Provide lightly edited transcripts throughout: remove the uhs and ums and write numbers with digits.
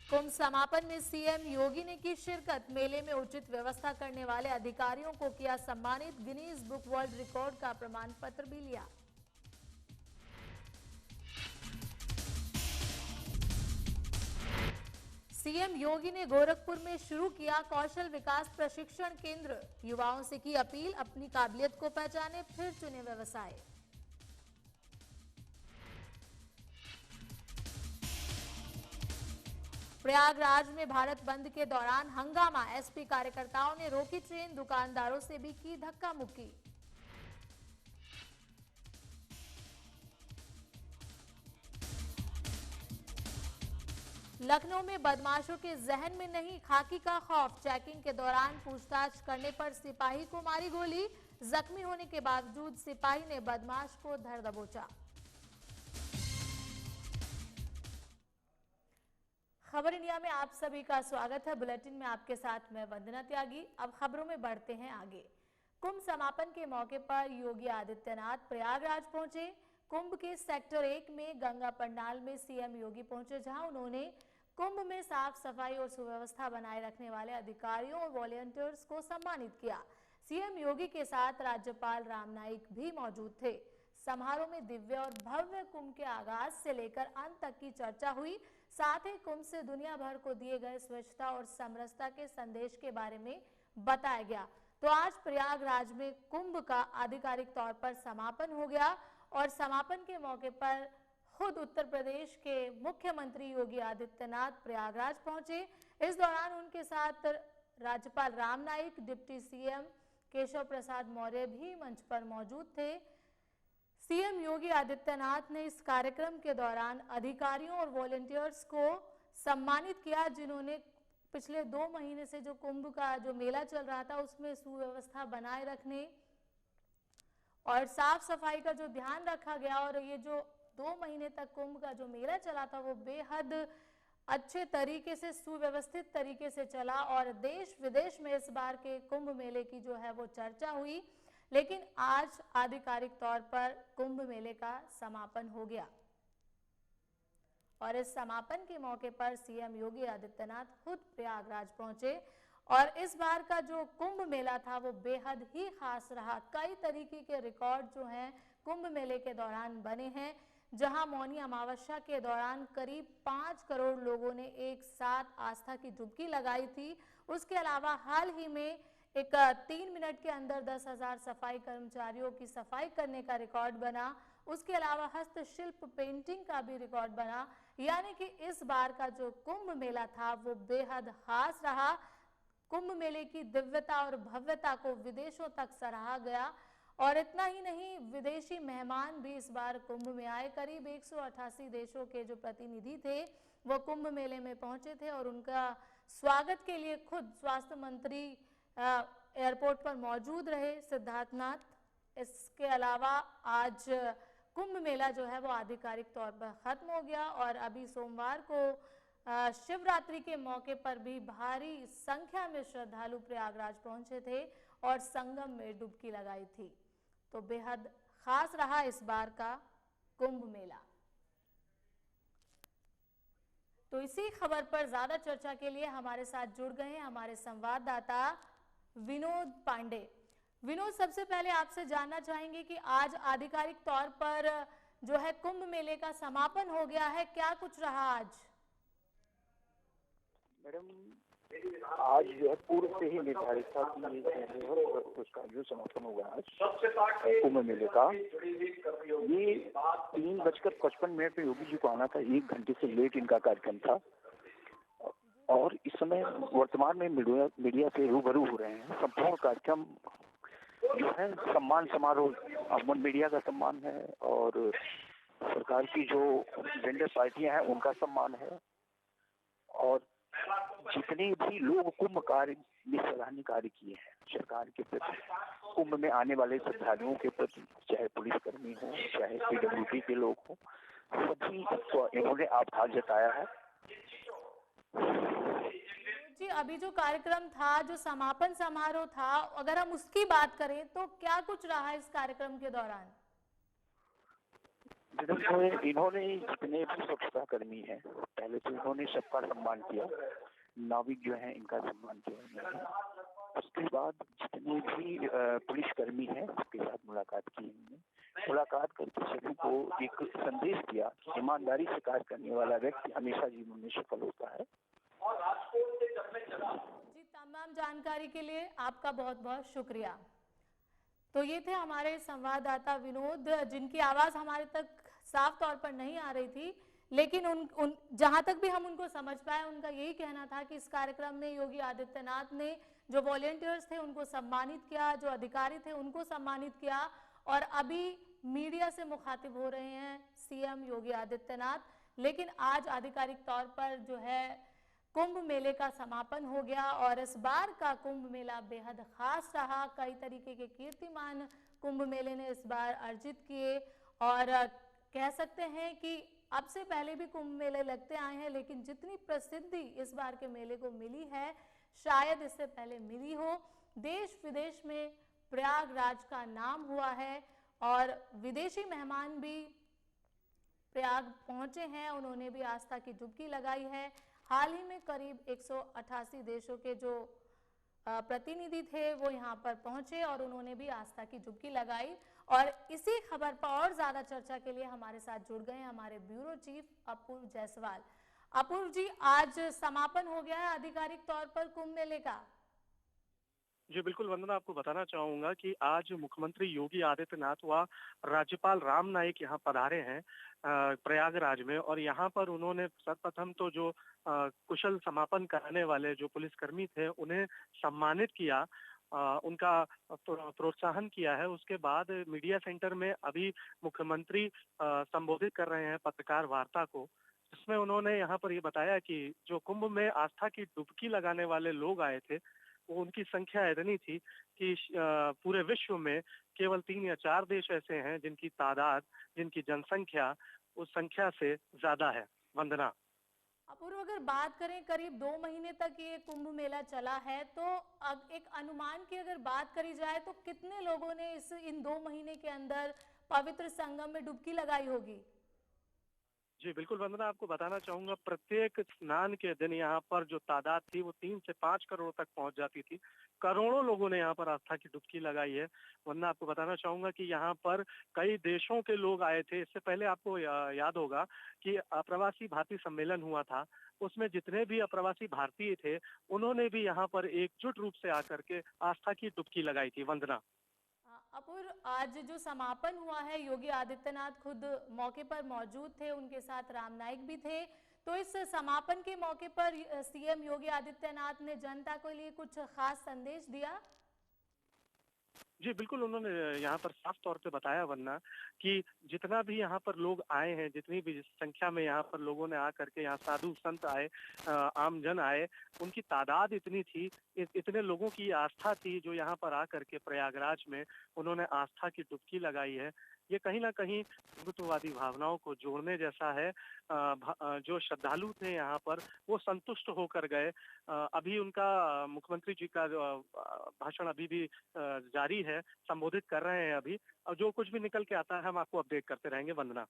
कुंभ समापन में सीएम योगी ने की शिरकत। मेले में उचित व्यवस्था करने वाले अधिकारियों को किया सम्मानित। गिनीज बुक वर्ल्ड रिकॉर्ड का प्रमाण पत्र भी लिया। सीएम योगी ने गोरखपुर में शुरू किया कौशल विकास प्रशिक्षण केंद्र। युवाओं से की अपील, अपनी काबिलियत को पहचाने, फिर चुने व्यवसाय। प्रयागराज में भारत बंद के दौरान हंगामा। एसपी कार्यकर्ताओं ने रोकी ट्रेन, दुकानदारों से भी की धक्का मुक्की। लखनऊ में बदमाशों के जहन में नहीं खाकी का खौफ। चेकिंग के दौरान पूछताछ करने पर सिपाही को मारी गोली। जख्मी होने के बावजूद सिपाही ने बदमाश को धर दबोचा। खबर इंडिया में आप सभी का स्वागत है। बुलेटिन में आपके साथ मैं वंदना त्यागी। अब खबरों में बढ़ते हैं आगे। कुंभ समापन के मौके पर योगी आदित्यनाथ प्रयागराज पहुंचे। कुंभ के सेक्टर 1 में गंगा पंडाल में सीएम योगी पहुंचे, जहां उन्होंने कुंभ में साफ सफाई और सुव्यवस्था बनाए रखने वाले अधिकारियों और वॉलंटियर्स को सम्मानित किया। सीएम योगी के साथ राज्यपाल राम नाईक भी मौजूद थे। समारोह में दिव्य और भव्य कुंभ के आगाज से लेकर अंत तक की चर्चा हुई। साथ ही कुंभ से दुनिया भर को दिए गए स्वच्छता और समरसता के संदेश के बारे में बताया गया। तो आज प्रयागराज में कुंभ का आधिकारिक तौर पर समापन हो गया और समापन के मौके पर खुद उत्तर प्रदेश के मुख्यमंत्री योगी आदित्यनाथ प्रयागराज पहुंचे। इस दौरान उनके साथ राज्यपाल राम नाईक, डिप्टी सीएम केशव प्रसाद मौर्य भी मंच पर मौजूद थे। सीएम योगी आदित्यनाथ ने इस कार्यक्रम के दौरान अधिकारियों और वॉलंटियर्स को सम्मानित किया, जिन्होंने पिछले 2 महीने से जो कुंभ का जो मेला चल रहा था उसमें सुव्यवस्था बनाए रखने और साफ सफाई का जो ध्यान रखा गया। और ये जो 2 महीने तक कुंभ का जो मेला चला था वो बेहद अच्छे तरीके से, सुव्यवस्थित तरीके से चला और देश विदेश में इस बार के कुंभ मेले की जो है वो चर्चा हुई। लेकिन आज आधिकारिक तौर पर कुंभ मेले का समापन हो गया और इस समापन के मौके पर सीएम योगी आदित्यनाथ खुद प्रयागराज पहुंचे। और इस बार का जो कुंभ मेला था वो बेहद ही खास रहा। कई तरीके के रिकॉर्ड जो हैं कुंभ मेले के दौरान बने हैं, जहां मौनी अमावस्या के दौरान करीब 5 करोड़ लोगों ने एक साथ आस्था की डुबकी लगाई थी। उसके अलावा हाल ही में एक 3 मिनट के अंदर 10,000 सफाई कर्मचारियों की सफाई करने का रिकॉर्ड बना। उसके अलावा हस्तशिल्प पेंटिंग का भी रिकॉर्ड बना। यानी कि इस बार का जो कुंभ मेला था वो बेहद खास रहा। कुंभ मेले की दिव्यता और भव्यता को विदेशों तक सराहा गया और इतना ही नहीं, विदेशी मेहमान भी इस बार कुंभ में आए। करीब 188 देशों के जो प्रतिनिधि थे वो कुंभ मेले में पहुंचे थे और उनका स्वागत के लिए खुद स्वास्थ्य मंत्री एयरपोर्ट पर मौजूद रहे, सिद्धार्थनाथ। इसके अलावा आज कुंभ मेला जो है वो आधिकारिक तौर पर खत्म हो गया और अभी सोमवार को शिवरात्रि के मौके पर भी भारी संख्या में श्रद्धालु प्रयागराज पहुंचे थे और संगम में डुबकी लगाई थी। तो बेहद खास रहा इस बार का कुंभ मेला। तो इसी खबर पर ज्यादा चर्चा के लिए हमारे साथ जुड़ गए हैं हमारे संवाददाता विनोद पांडे। विनोद, सबसे पहले आपसे जानना चाहेंगे कि आज आधिकारिक तौर पर जो है कुंभ मेले का समापन हो गया है, क्या कुछ रहा आज? मैडम, आज जो है पूर्व से ही निर्धारित था कि उसका जो समापन होगा आज कुंभ मेले का। ये 3:55 पे योगी जी को आना था, 1 घंटे से लेट इनका कार्यक्रम था और इस समय वर्तमान में मीडिया से रूबरू हो रहे हैं। संपूर्ण कार्यक्रम जो है सम्मान समारोह, अमन मीडिया का सम्मान है और सरकार की जो वेंडर पार्टियां हैं उनका सम्मान है और जितने भी लोग कुंभ कार्य में सराहनीय कार्य किए हैं सरकार के प्रति, कुंभ में आने वाले श्रद्धालुओं के प्रति, चाहे पुलिसकर्मी हो चाहे पीडब्ल्यूडी के लोग हो, सभी को इन्होंने आभार जताया है। जी, अभी जो कार्यक्रम था, जो समापन समारोह था, अगर हम उसकी बात करें तो क्या कुछ रहा इस कार्यक्रम के दौरान? इन्होंने जितने भी स्वच्छता कर्मी हैं, पहले तो इन्होंने सबका सम्मान किया, नाविक जो है इनका सम्मान किया इन्होंने। उसके बाद जितने भी पुलिसकर्मी हैं उसके साथ मुलाकात की इन्होंने। मुलाकात करके सभी को एक संदेश दिया कि ईमानदारी से कार्य करने वाला व्यक्ति हमेशा जीवन में सफल होता है। जी, तमाम जानकारी के लिए आपका बहुत बहुत शुक्रिया। तो ये थे हमारे संवाददाता विनोद, जिनकी आवाज़ हमारे तक साफ तौर पर नहीं आ रही थी, लेकिन उन जहाँ तक भी हम उनको समझ पाए, उनका यही कहना था कि इस कार्यक्रम में योगी आदित्यनाथ ने जो वॉलेंटियर्स थे उनको सम्मानित किया, जो अधिकारी थे उनको सम्मानित किया, और अभी मीडिया से मुखातिब हो रहे हैं सीएम योगी आदित्यनाथ। लेकिन आज आधिकारिक तौर पर जो है कुंभ मेले का समापन हो गया, और इस बार का कुंभ मेला बेहद खास रहा। कई तरीके के कीर्तिमान कुंभ मेले ने इस बार अर्जित किए, और कह सकते हैं कि अब से पहले भी कुंभ मेले लगते आए हैं, लेकिन जितनी प्रसिद्धि इस बार के मेले को मिली है शायद इससे पहले मिली हो। देश विदेश में प्रयागराज का नाम हुआ है, और विदेशी मेहमान भी प्रयाग पहुंचे हैं, उन्होंने भी आस्था की डुबकी लगाई है। हाल ही में करीब 188 देशों के जो प्रतिनिधि थे वो यहाँ पर पहुंचे और उन्होंने भी आस्था की डुबकी लगाई। और इसी खबर पर और ज्यादा चर्चा के लिए हमारे साथ जुड़ गए हमारे ब्यूरो चीफ अपूर्व जायसवाल। अपूर्व जी, आज समापन हो गया है आधिकारिक तौर पर कुंभ मेले का। जी बिल्कुल वंदना, आपको बताना चाहूंगा कि आज मुख्यमंत्री योगी आदित्यनाथ व राज्यपाल राम नाईक यहाँ पधारे हैं प्रयागराज में, और यहाँ पर उन्होंने सर्वप्रथम तो जो कुशल समापन कराने वाले जो पुलिसकर्मी थे उन्हें सम्मानित किया, उनका प्रोत्साहन किया है। उसके बाद मीडिया सेंटर में अभी मुख्यमंत्री संबोधित कर रहे हैं पत्रकार वार्ता को, जिसमें उन्होंने यहाँ पर ये बताया कि जो कुंभ में आस्था की डुबकी लगाने वाले लोग आए थे वो उनकी संख्या इतनी थी कि पूरे विश्व में केवल 3 या 4 देश ऐसे हैं जिनकी तादाद, जिनकी जनसंख्या उस संख्या से ज्यादा है। वंदना, अपूर्व, अगर बात करें करीब 2 महीने तक ये कुंभ मेला चला है, तो अब एक अनुमान की अगर बात करी जाए तो कितने लोगों ने इन 2 महीने के अंदर पवित्र संगम में डुबकी लगाई होगी? जी बिल्कुल वंदना, आपको बताना चाहूंगा प्रत्येक स्नान के दिन यहाँ पर जो तादाद थी वो 3 से 5 करोड़ तक पहुंच जाती थी। करोड़ों लोगों ने यहाँ पर आस्था की डुबकी लगाई है। वरना आपको बताना चाहूंगा कि यहाँ पर कई देशों के लोग आए थे। इससे पहले आपको याद होगा कि अप्रवासी भारतीय सम्मेलन हुआ था, उसमें जितने भी अप्रवासी भारतीय थे उन्होंने भी यहाँ पर एकजुट रूप से आकर के आस्था की डुबकी लगाई थी। वंदना, अपूर्व, आज जो समापन हुआ है योगी आदित्यनाथ खुद मौके पर मौजूद थे, उनके साथ राम नाईक भी थे। तो इस समापन के मौके पर सीएम योगी आदित्यनाथ ने जनता के लिए कुछ खास संदेश दिया? जी बिल्कुल, उन्होंने यहाँ पर साफ तौर पे बताया वरना कि जितना भी यहाँ पर लोग आए हैं, जितनी भी संख्या में यहाँ पर लोगों ने आकर के यहाँ साधु संत आए, आम जन आए, उनकी तादाद इतनी थी, इतने लोगों की आस्था थी जो यहाँ पर आकर के प्रयागराज में उन्होंने आस्था की डुबकी लगाई है। ये कहीं ना कहीं हिंदुत्ववादी भावनाओं को जोड़ने जैसा है। जो श्रद्धालु थे यहाँ पर वो संतुष्ट होकर गए। अभी उनका मुख्यमंत्री जी का भाषण अभी भी जारी है, संबोधित कर रहे हैं अभी, और जो कुछ भी निकल के आता है हम आपको अपडेट करते रहेंगे। वंदना,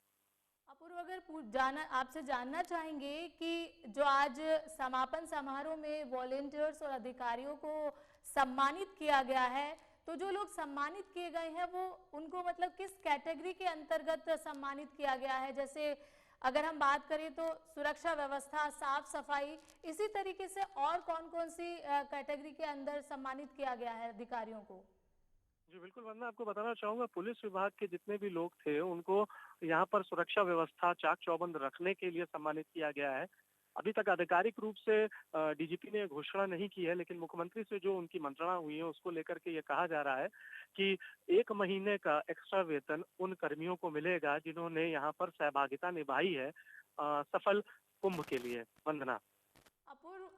अपूर्व, अगर आपसे जानना चाहेंगे कि जो आज समापन समारोह में वॉलेंटियर्स और अधिकारियों को सम्मानित किया गया है, तो जो लोग सम्मानित किए गए हैं वो उनको मतलब किस कैटेगरी के अंतर्गत सम्मानित किया गया है? जैसे अगर हम बात करें तो सुरक्षा व्यवस्था, साफ सफाई, इसी तरीके से और कौन कौन सी कैटेगरी के अंदर सम्मानित किया गया है अधिकारियों को? जी बिल्कुल वरना आपको बताना चाहूंगा पुलिस विभाग के जितने भी लोग थे उनको यहाँ पर सुरक्षा व्यवस्था चाक चौबंद रखने के लिए सम्मानित किया गया है। अभी तक आधिकारिक रूप से डीजीपी ने घोषणा नहीं की है, लेकिन मुख्यमंत्री से जो उनकी मंत्रणा हुई है उसको लेकर के ये कहा जा रहा है कि 1 महीने का एक्स्ट्रा वेतन उन कर्मियों को मिलेगा जिन्होंने यहाँ पर सहभागिता निभाई है सफल कुंभ के लिए। वंदना, अपूर्व,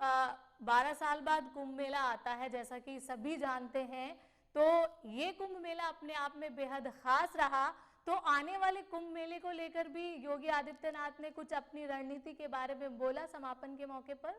12 साल बाद कुंभ मेला आता है जैसा कि सभी जानते हैं, तो ये कुंभ मेला अपने आप में बेहद खास रहा। तो आने वाले कुंभ मेले को लेकर भी योगी आदित्यनाथ ने कुछ अपनी रणनीति के बारे में बोला समापन के मौके पर?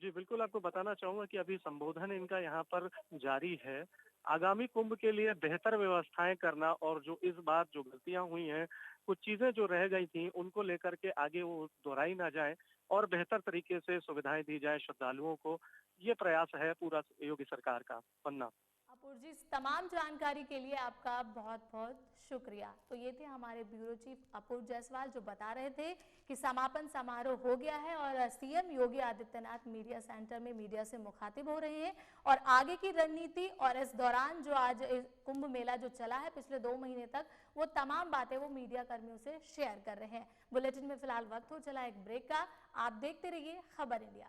जी बिल्कुल, आपको बताना चाहूंगा कि अभी संबोधन इनका यहाँ पर जारी है। आगामी कुंभ के लिए बेहतर व्यवस्थाएं करना और जो इस बार जो गलतियां हुई हैं, कुछ चीजें जो रह गई थी उनको लेकर के आगे वो दोहराई ना जाए और बेहतर तरीके से सुविधाएं दी जाए श्रद्धालुओं को। ये प्रयास है पूरा योगी सरकार का। वंदना। अपूर्व जी, इस तमाम जानकारी के लिए आपका बहुत बहुत शुक्रिया। तो ये थे हमारे ब्यूरो चीफ अपूर्व जायसवाल जो बता रहे थे कि समापन समारोह हो गया है और CM Yogi Adityanath media centre में मीडिया से मुखातिब हो रहे हैं और आगे की रणनीति और इस दौरान जो आज कुंभ मेला जो चला है पिछले 2 महीने तक, वो तमाम बातें वो मीडिया कर्मियों से शेयर कर रहे हैं। बुलेटिन में फिलहाल वक्त हो चला एक ब्रेक का। आप देखते रहिए खबर इंडिया।